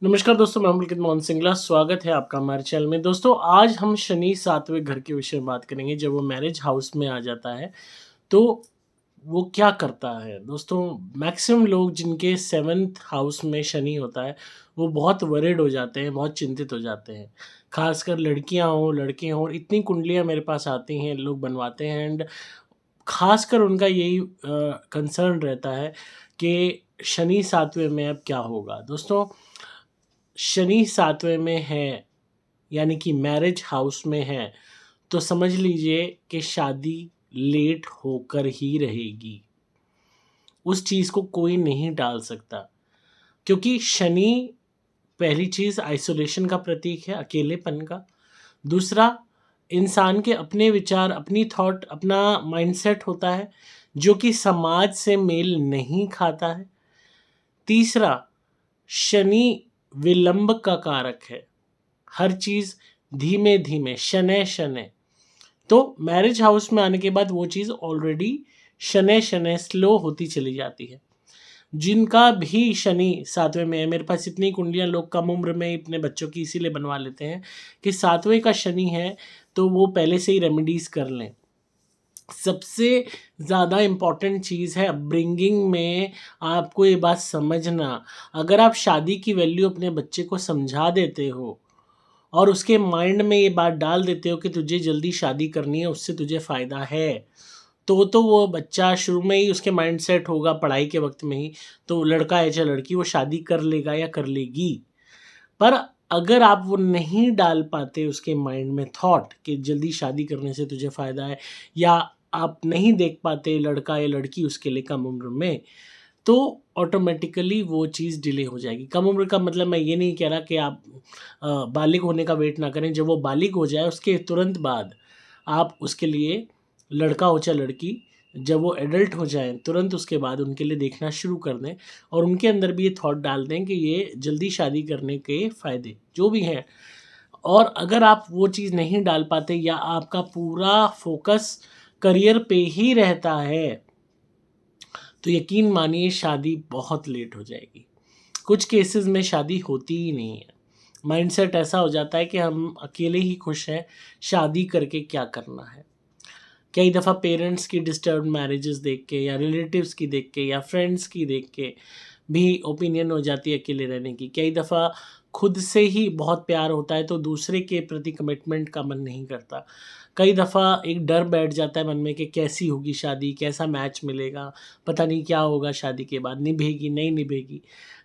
नमस्कार दोस्तों, मैं पुलकित मोहन सिंगला। स्वागत है आपका हमारे चैनल में। दोस्तों, आज हम शनि सातवें घर के विषय में बात करेंगे। जब वो मैरिज हाउस में आ जाता है, तो वो क्या करता है? दोस्तों, मैक्सिमम लोग जिनके 7th हाउस में शनि होता है, वो बहुत वरिड हो जाते हैं, बहुत चिंतित हो जाते हैं। ख़ासकर लड़कियाँ हों, लड़के हों, इतनी कुंडलियाँ मेरे पास आती हैं, लोग बनवाते हैं एंड ख़ासकर उनका यही कंसर्न रहता है कि शनि सातवें में अब क्या होगा? दोस्तों, शनि सातवें में है, यानी कि मैरिज हाउस में है, तो समझ लीजिए कि शादी लेट होकर ही रहेगी। उस चीज़ को कोई नहीं टाल सकता, क्योंकि शनि पहली चीज़ आइसोलेशन का प्रतीक है, अकेलेपन का। दूसरा, इंसान के अपने विचार, अपनी थॉट, अपना माइंडसेट होता है, जो कि समाज से मेल नहीं खाता है। तीसरा, शनि विलंब का कारक है। हर चीज़ धीमे-धीमे, शनैः-शनैः। तो मैरिज हाउस में आने के बाद वो चीज़ ऑलरेडी शनैः-शनैः स्लो होती चली जाती है। जिनका भी शनि सातवें में है, मेरे पास इतनी कुंडलियाँ लोग कम उम्र में अपने बच्चों की इसीलिए बनवा लेते हैं कि सातवें का शनि है, तो वो पहले से ही रेमेडीज़ कर लें। सबसे ज़्यादा इम्पोर्टेंट चीज़ है अपब्रिंगिंग में आपको ये बात समझना। अगर आप शादी की वैल्यू अपने बच्चे को समझा देते हो और उसके माइंड में ये बात डाल देते हो कि तुझे जल्दी शादी करनी है, उससे तुझे फ़ायदा है, तो वो बच्चा शुरू में ही उसके माइंडसेट होगा पढ़ाई के वक़्त में ही, तो लड़का है चाहे लड़की, वो शादी कर लेगा या कर लेगी। पर अगर आप वो नहीं डाल पाते उसके माइंड में थॉट कि जल्दी शादी करने से तुझे फ़ायदा है, या आप नहीं देख पाते लड़का या लड़की उसके लिए कम उम्र में, तो ऑटोमेटिकली वो चीज़ डिले हो जाएगी। कम उम्र का मतलब मैं ये नहीं कह रहा कि आप बालिग होने का वेट ना करें। जब वो बालिग हो जाए उसके तुरंत बाद आप उसके लिए, लड़का हो चाहे लड़की, जब वो एडल्ट हो जाएँ तुरंत उसके बाद उनके लिए देखना शुरू कर दें और उनके अंदर भी ये थॉट डाल दें कि ये जल्दी शादी करने के फ़ायदे जो भी हैं। और अगर आप वो चीज़ नहीं डाल पाते या आपका पूरा फ़ोकस करियर पे ही रहता है, तो यकीन मानिए शादी बहुत लेट हो जाएगी। कुछ केसेस में शादी होती ही नहीं है। माइंडसेट ऐसा हो जाता है कि हम अकेले ही खुश हैं, शादी करके क्या करना है। कई दफ़ा पेरेंट्स की डिस्टर्ब्ड मैरिजेस देख के या रिलेटिव्स की देख के या फ्रेंड्स की देख के भी ओपिनियन हो जाती है अकेले रहने की। कई दफ़ा खुद से ही बहुत प्यार होता है तो दूसरे के प्रति कमिटमेंट का मन नहीं करता। कई दफ़ा एक डर बैठ जाता है मन में कि कैसी होगी शादी, कैसा मैच मिलेगा, पता नहीं क्या होगा शादी के बाद, निभेगी, नहीं निभेगी।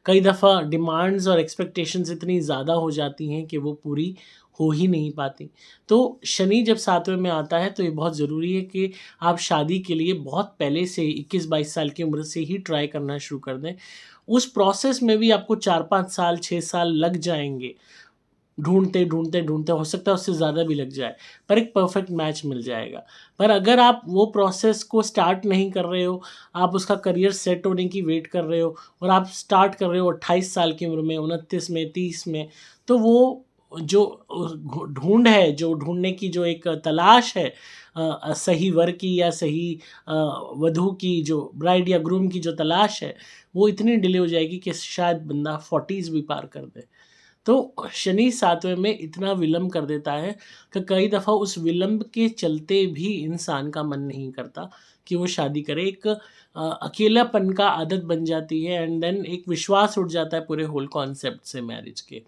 कई दफ़ा डिमांड्स और एक्सपेक्टेशंस इतनी ज़्यादा हो जाती हैं कि वो पूरी हो ही नहीं पाती। तो शनि जब सातवें में आता है तो ये बहुत ज़रूरी है कि आप शादी के लिए बहुत पहले से 21-22 साल की उम्र से ही ट्राई करना शुरू कर दें। उस प्रोसेस में भी आपको 4-5 साल, 6 साल लग जाएँगे। ढूँढते, ढूँढते, ढूँढते हो सकता है उससे ज़्यादा भी लग जाए, पर एक परफ़ेक्ट मैच मिल जाएगा। पर अगर आप वो प्रोसेस को स्टार्ट नहीं कर रहे हो, आप उसका करियर सेट होने की वेट कर रहे हो और आप स्टार्ट कर रहे हो 28 साल की उम्र में, 29 में, 30 में, तो वो जो ढूँढ है, जो ढूँढने की जो एक तलाश है सही वर की या सही अ, वधू की, जो ब्राइड या ग्रूम की जो तलाश है, वो इतनी डिले हो जाएगी कि शायद बंदा 40s भी पार कर दे। तो शनि सातवें में इतना विलंब कर देता है कि कई दफ़ा उस विलंब के चलते भी इंसान का मन नहीं करता कि वो शादी करे। एक अकेलापन का आदत बन जाती है एंड देन एक विश्वास उठ जाता है पूरे होल कॉन्सेप्ट से मैरिज के।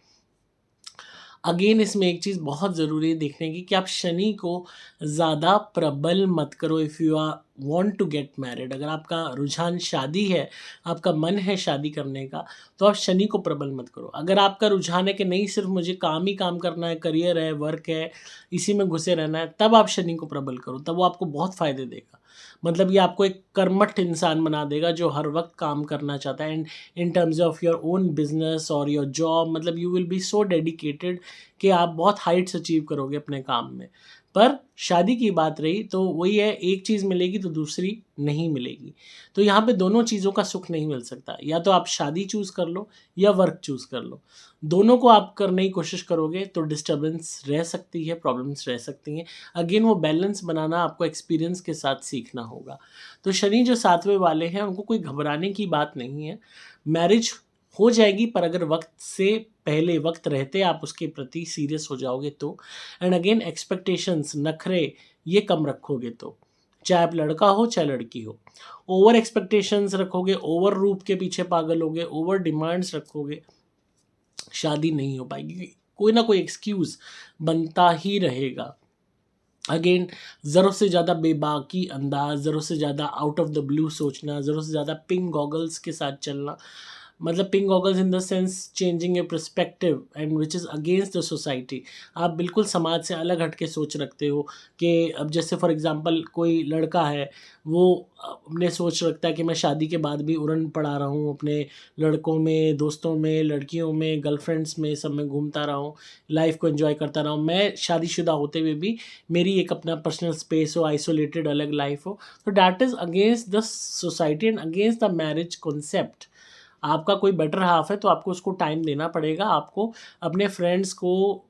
अगेन इसमें एक चीज़ बहुत ज़रूरी है देखने की कि आप शनि को ज़्यादा प्रबल मत करो if you are want to get married. अगर आपका रुझान शादी है, आपका मन है शादी करने का, तो आप शनि को प्रबल मत करो। अगर आपका रुझान है कि नहीं सिर्फ़ मुझे काम ही काम करना है, करियर है, वर्क है, इसी में घुसे रहना है, तब आप शनि को प्रबल करो, तब वो आपको बहुत फ़ायदे देगा। मतलब ये आपको एक कर्मठ इंसान बना देगा जो हर वक़्त काम करना चाहता है and in terms of your own business और योर जॉब, मतलब you will be so dedicated कि आप बहुत हाइट्स अचीव करोगे अपने काम में। पर शादी की बात रही तो वही है, एक चीज़ मिलेगी तो दूसरी नहीं मिलेगी। तो यहाँ पे दोनों चीज़ों का सुख नहीं मिल सकता। या तो आप शादी चूज़ कर लो या वर्क चूज़ कर लो। दोनों को आप करने की कोशिश करोगे तो डिस्टर्बेंस रह सकती है, प्रॉब्लम्स रह सकती हैं। अगेन वो बैलेंस बनाना आपको एक्सपीरियंस के साथ सीखना होगा। तो शनि जो सातवें वाले हैं उनको कोई घबराने की बात नहीं है। मैरिज हो जाएगी, पर अगर वक्त से पहले, वक्त रहते आप उसके प्रति सीरियस हो जाओगे तो। एंड अगेन एक्सपेक्टेशंस, नखरे ये कम रखोगे तो, चाहे आप लड़का हो चाहे लड़की हो। ओवर एक्सपेक्टेशंस रखोगे, ओवर रूप के पीछे पागल होगे, ओवर डिमांड्स रखोगे, शादी नहीं हो पाएगी, कोई ना कोई एक्सक्यूज बनता ही रहेगा। अगेन ज़रूरत से ज़्यादा बेबाकी अंदाज, ज़रूरत से ज़्यादा आउट ऑफ द ब्लू सोचना, ज़रूरत से ज़्यादा पिंक गॉगल्स के साथ चलना, मतलब pink goggles in the sense changing A perspective and which is against the society. आप बिल्कुल समाज से अलग हट के सोच रखते हो कि अब जैसे फॉर एग्जांपल कोई लड़का है, वो अपने सोच रखता है कि मैं शादी के बाद भी उड़न पड़ा रहा हूँ, अपने लड़कों में, दोस्तों में, लड़कियों में, गर्लफ्रेंड्स में, सब में घूमता रहा हूँ, लाइफ को एंजॉय करता रहा हूँ। मैं शादीशुदा होते हुए भी मेरी एक अपना पर्सनल स्पेस हो, आइसोलेटेड अलग लाइफ हो। तो that is against the society and against the marriage concept. आपका कोई बेटर हाफ है तो आपको उसको टाइम देना पड़ेगा, आपको अपने फ्रेंड्स को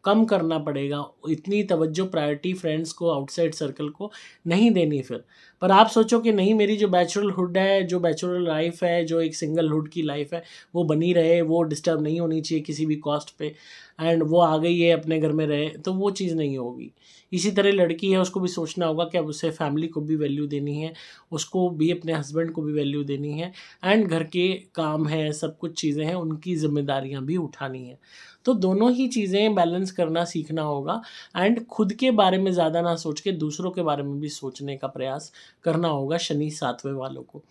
कम करना पड़ेगा, इतनी तवज्जो प्रायोरिटी फ्रेंड्स को, आउटसाइड सर्कल को नहीं देनी फिर। पर आप सोचो कि नहीं, मेरी जो बैचलरहुड है, जो बैचलर लाइफ है, जो एक सिंगलहुड की लाइफ है, वो बनी रहे, वो डिस्टर्ब नहीं होनी चाहिए किसी भी कॉस्ट पे, एंड वो आ गई है अपने घर में रहे, तो वो चीज़ नहीं होगी। इसी तरह लड़की है, उसको भी सोचना होगा कि अब उसे फैमिली को भी वैल्यू देनी है, उसको भी अपने हस्बैंड को भी वैल्यू देनी है, एंड घर के काम हैं, सब कुछ चीज़ें हैं, उनकी ज़िम्मेदारियाँ भी उठानी है। तो दोनों ही चीज़ें बैलेंस करना सीखना होगा, एंड खुद के बारे में ज़्यादा ना सोच के दूसरों के बारे में भी सोचने का प्रयास करना होगा शनि 7वें वालों को।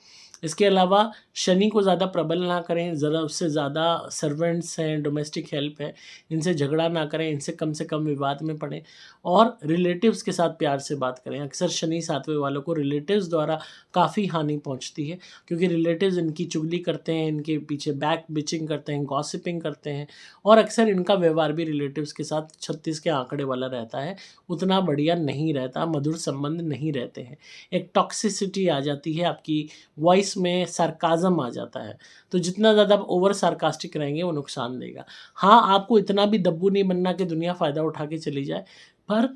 इसके अलावा शनि को ज़्यादा प्रबल ना करें, ज़रा उससे ज़्यादा सर्वेंट्स हैं, डोमेस्टिक हेल्प है, इनसे झगड़ा ना करें, इनसे कम से कम विवाद में पड़ें, और रिलेटिव्स के साथ प्यार से बात करें। अक्सर शनि 7वें वालों को रिलेटिव्स द्वारा काफ़ी हानि पहुंचती है, क्योंकि रिलेटिव्स इनकी चुगली करते हैं, इनके पीछे बैक बिचिंग करते हैं, गॉसिपिंग करते हैं, और अक्सर इनका व्यवहार भी रिलेटिव्स के साथ 36 के आंकड़े वाला रहता है, उतना बढ़िया नहीं रहता, मधुर संबंध नहीं रहते हैं। एक टॉक्सिसिटी आ जाती है, आपकी वॉइस में सार्काज़म आ जाता है, तो जितना ज़्यादा आप ओवर सार्कास्टिक रहेंगे वो नुकसान देगा। हाँ, आपको इतना भी दब्बू नहीं बनना कि दुनिया फ़ायदा उठा के चली जाए, पर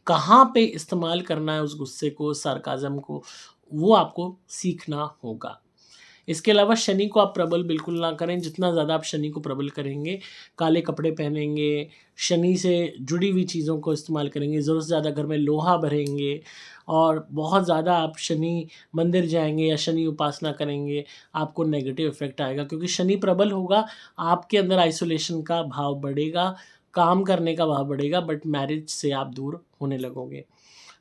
कहाँ पे इस्तेमाल करना है उस गुस्से को, सार्काज़म को, वो आपको सीखना होगा। इसके अलावा शनि को आप प्रबल बिल्कुल ना करें, जितना ज़्यादा आप शनि को प्रबल करेंगे, काले कपड़े पहनेंगे, शनि से जुड़ी हुई चीज़ों को इस्तेमाल करेंगे, ज़रूरत से ज़्यादा घर में लोहा भरेंगे, और बहुत ज़्यादा आप शनि मंदिर जाएँगे या शनि उपासना करेंगे, आपको नेगेटिव इफ़ेक्ट आएगा, क्योंकि शनि प्रबल होगा, आपके अंदर आइसोलेशन का भाव बढ़ेगा, काम करने का भाव बढ़ेगा, बट मैरिज से आप दूर होने लगोगे।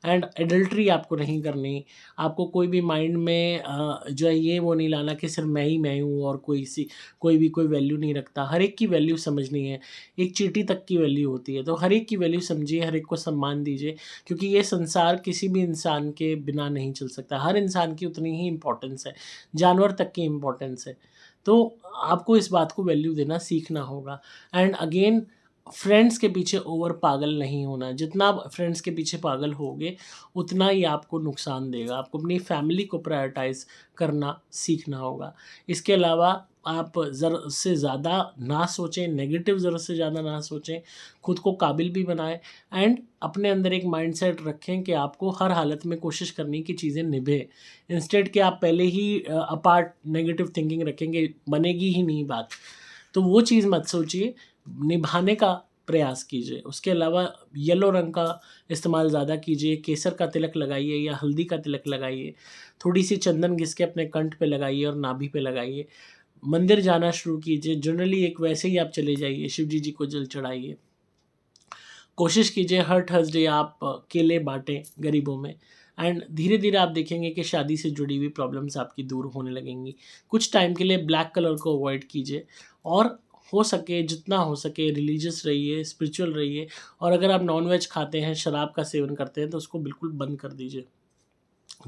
एंड एडल्ट्री आपको नहीं करनी, आपको कोई भी माइंड में जो है ये वो नहीं लाना कि सिर्फ मैं ही मैं हूँ और कोई भी कोई वैल्यू नहीं रखता। हर एक की वैल्यू समझनी है, एक चींटी तक की वैल्यू होती है, तो हर एक की वैल्यू समझिए, हर एक को सम्मान दीजिए, क्योंकि ये संसार किसी भी इंसान के बिना नहीं चल सकता। हर इंसान की उतनी ही इम्पोर्टेंस है, जानवर तक की इम्पोर्टेंस है। तो आपको इस बात को वैल्यू देना सीखना होगा। एंड अगेन फ्रेंड्स के पीछे ओवर पागल नहीं होना, जितना आप फ्रेंड्स के पीछे पागल होगे उतना ही आपको नुकसान देगा। आपको अपनी फैमिली को प्रायोरिटाइज़ करना सीखना होगा। इसके अलावा आप ज़रूरत से ज़्यादा ना सोचें, नेगेटिव ज़रूरत से ज़्यादा ना सोचें, खुद को काबिल भी बनाएँ, एंड अपने अंदर एक माइंडसेट रखें कि आपको हर हालत में कोशिश करनी कि चीज़ें निभे। इंस्टेड कि आप पहले ही अपार्ट नेगेटिव थिंकिंग रखेंगे, बनेगी ही नहीं बात। तो वो चीज़ मत सोचिए, निभाने का प्रयास कीजिए। उसके अलावा येलो रंग का इस्तेमाल ज़्यादा कीजिए, केसर का तिलक लगाइए या हल्दी का तिलक लगाइए, थोड़ी-सी चंदन घिस के अपने कंठ पे लगाइए और नाभि पे लगाइए। मंदिर जाना शुरू कीजिए, जनरली एक वैसे ही आप चले जाइए, शिव जी को जल चढ़ाइए। कोशिश कीजिए हर थर्सडे आप केले बाँटें गरीबों में, एंड धीरे-धीरे आप देखेंगे कि शादी से जुड़ी हुई प्रॉब्लम्स आपकी दूर होने लगेंगी। कुछ टाइम के लिए ब्लैक कलर को अवॉइड कीजिए, और हो सके जितना हो सके रिलीजियस रहिए, स्पिरिचुअल रहिए, और अगर आप नॉन-वेज खाते हैं, शराब का सेवन करते हैं, तो उसको बिल्कुल बंद कर दीजिए।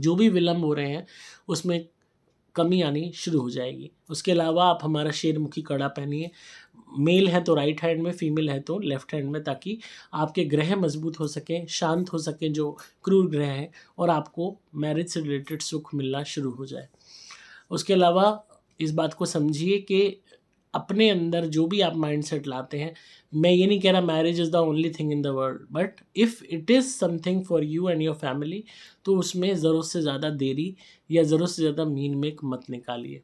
जो भी विलम्ब हो रहे हैं, उसमें कमी आनी शुरू हो जाएगी। उसके अलावा आप हमारा शेरमुखी कड़ा पहनिए, मेल है तो राइट हैंड में, फीमेल है तो लेफ्ट हैंड में, ताकि आपके ग्रह मजबूत हो सकें, शांत हो सकें जो क्रूर ग्रह हैं, और आपको मैरिज से रिलेटेड सुख मिलना शुरू हो जाए। उसके अलावा इस बात को समझिए कि अपने अंदर जो भी आप माइंडसेट लाते हैं, मैं ये नहीं कह रहा marriage is the only thing in the world, but if it is something for you and your family, तो उसमें ज़रूरत से ज़्यादा देरी या ज़रूरत से ज़्यादा मीन मेक मत निकालिए।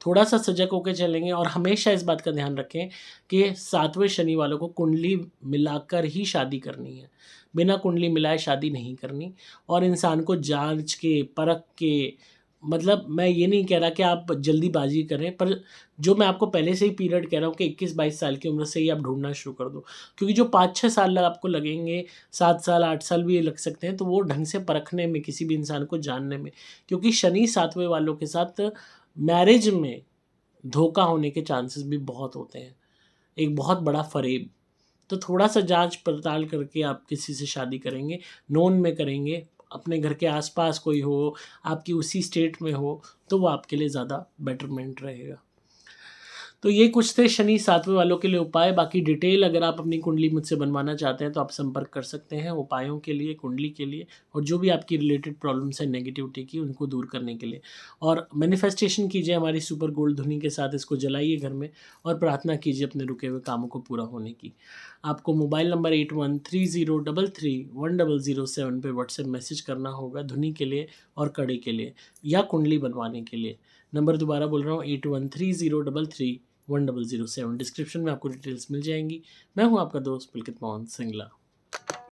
थोड़ा-सा सजग होके चलेंगे और हमेशा इस बात का ध्यान रखें कि 7वें शनि वालों को कुंडली मिलाकर ही शादी करनी है। बिना कुंडली मिलाए शादी नहीं करनी और इंसान को जाँच के, परख के, मतलब मैं ये नहीं कह रहा कि आप जल्दीबाज़ी करें, पर जो मैं आपको पहले से ही पीरियड कह रहा हूँ कि 21-22 साल की उम्र से ही आप ढूँढना शुरू कर दो। क्योंकि जो 5-6 साल आपको लगेंगे, 7 साल, 8 साल भी लग सकते हैं, तो वो ढंग से परखने में, किसी भी इंसान को जानने में। क्योंकि शनि 7वें वालों के साथ मैरिज में धोखा होने के चांसेस भी बहुत होते हैं। एक बहुत बड़ा फ़रेब। तो थोड़ा-सा जाँच-पड़ताल करके आप किसी से शादी करेंगे, नोन में करेंगे, अपने घर के आस-पास कोई हो, आपकी उसी स्टेट में हो, तो वो आपके लिए ज़्यादा बेटरमेंट रहेगा। तो ये कुछ थे शनि 7वें वालों के लिए उपाय। बाकी डिटेल अगर आप अपनी कुंडली मुझसे बनवाना चाहते हैं तो आप संपर्क कर सकते हैं उपायों के लिए, कुंडली के लिए और जो भी आपकी रिलेटेड प्रॉब्लम्स हैं नेगेटिविटी की, उनको दूर करने के लिए। और मैनिफेस्टेशन कीजिए हमारी सुपर गोल्ड धुनी के साथ, इसको जलाइए घर में और प्रार्थना कीजिए अपने रुके हुए कामों को पूरा होने की। आपको मोबाइल नंबर 8130331007 पे व्हाट्सएप मैसेज करना होगा धुनी के लिए और कड़ी के लिए या कुंडली बनवाने के लिए। नंबर दोबारा बोल रहा हूँ 8130331007। डिस्क्रिप्शन में आपको डिटेल्स मिल जाएँगी। मैं हूँ आपका दोस्त पुलकित मोहन सिंगला।